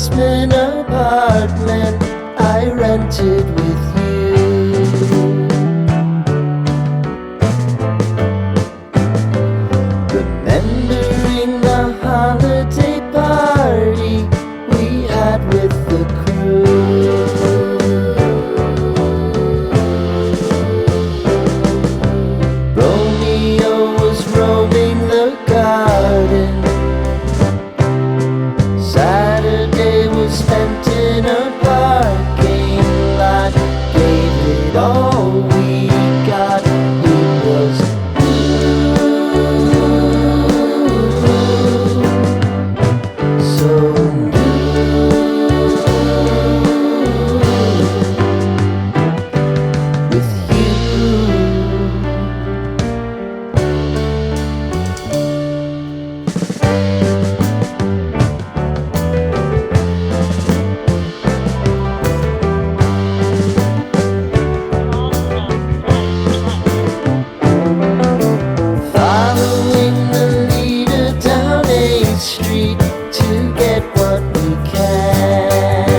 basement apartment I rented with you. Remembering the holiday party we had with the crew. Romeo was roaming the garden. Saturday was spent in a parking lot. Gave it all we got. It was so with you. Following the leader down 8th Street to get what we can.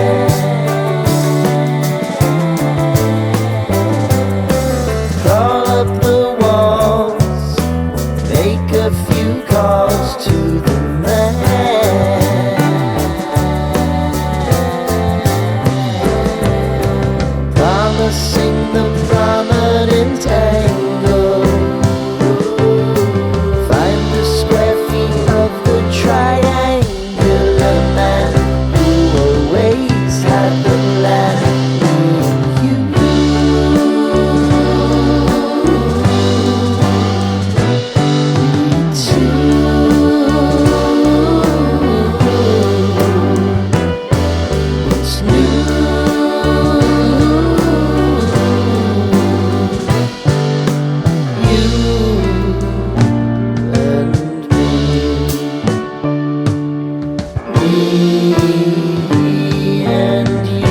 Crawl up the walls, make a few calls to the man. Promising the prominent angle. Find the square feet of the triangular man who always had the land. You what's new? You and me and you.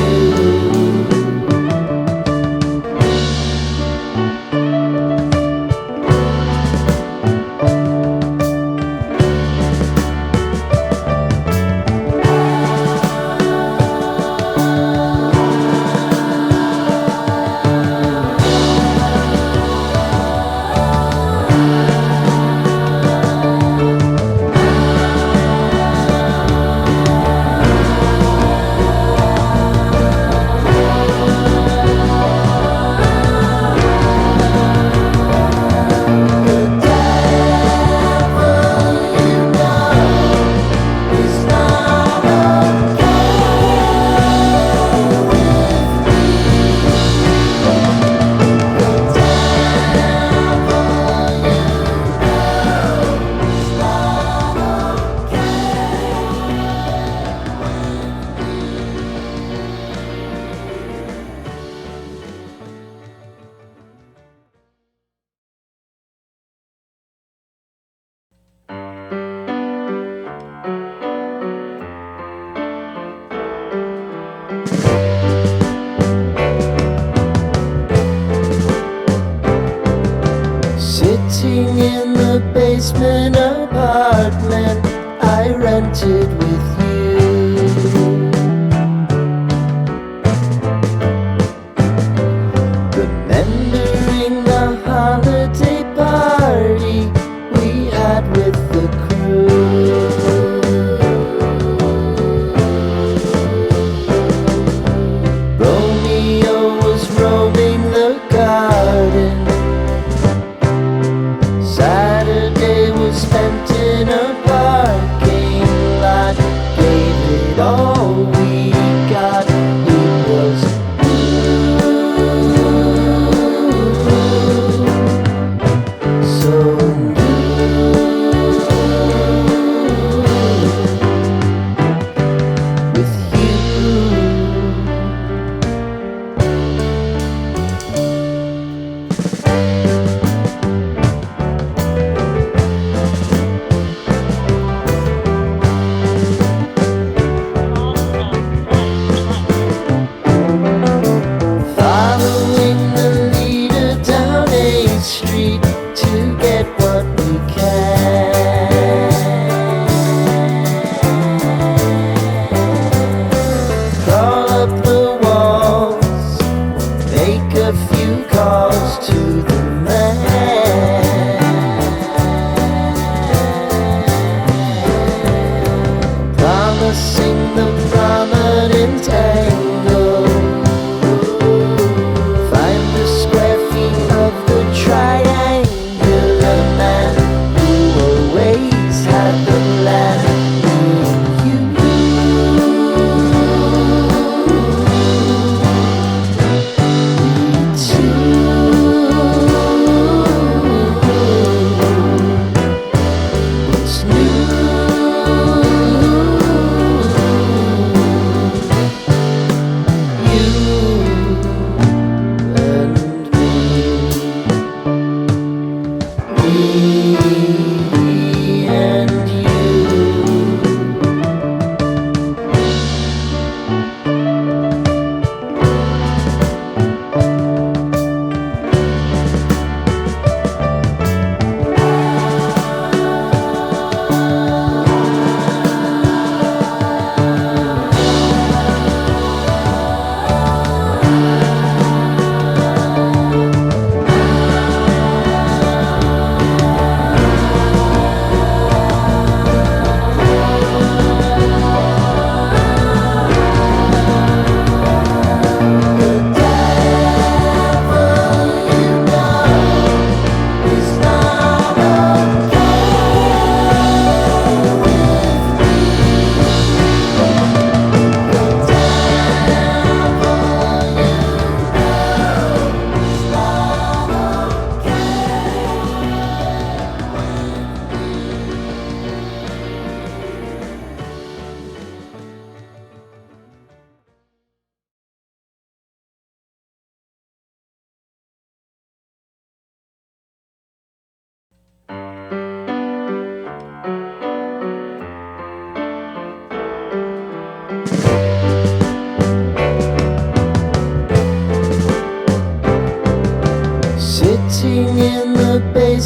Sitting in the basement apartment I rented with you. Remembering the holiday party we had with the crew. Romeo was roaming the garden. Saturday was spent in a parking lot.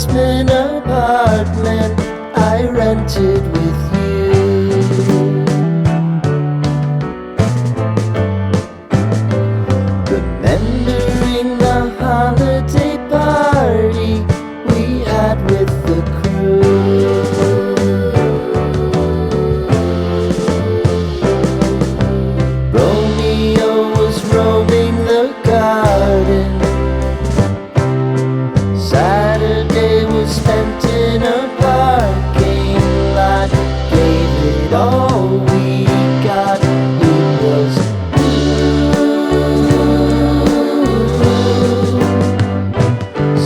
basement apartment I rented with you. Remembering the holiday party we had with the crew. Romeo was roaming the garden. Saturday was spent in a parking lot. Gave it all we got. It was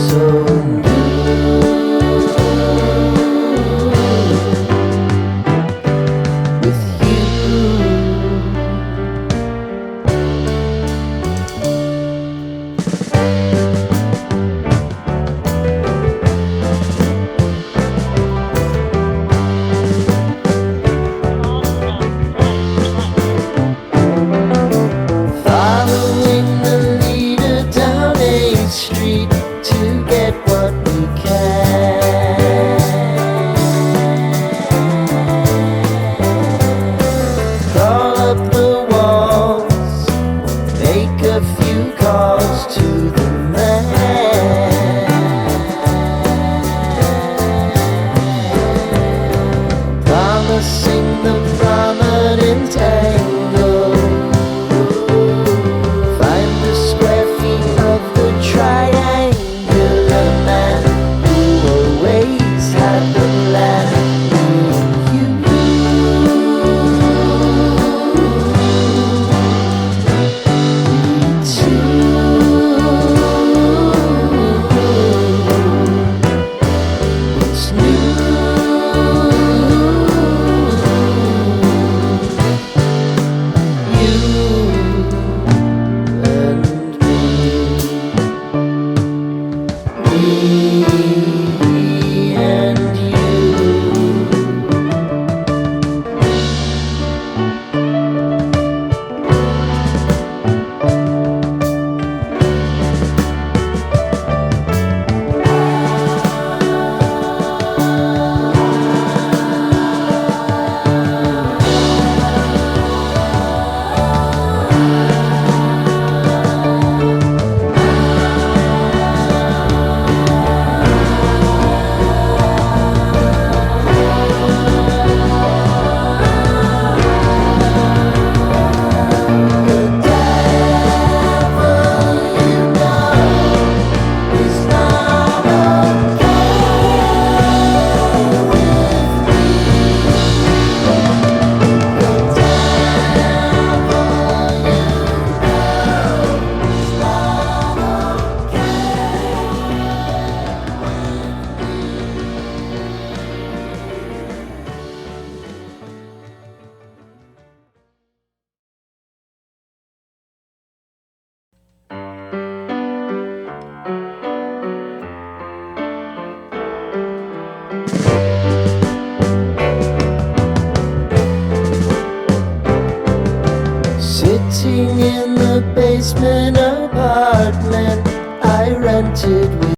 so with you. Following the leader down 8th Street to get what we can. Crawl up the walls, make a few calls to the man. Promising the prominent angle. Find the square feet of the triangular man who always had the land. Sitting in the basement apartment I rented with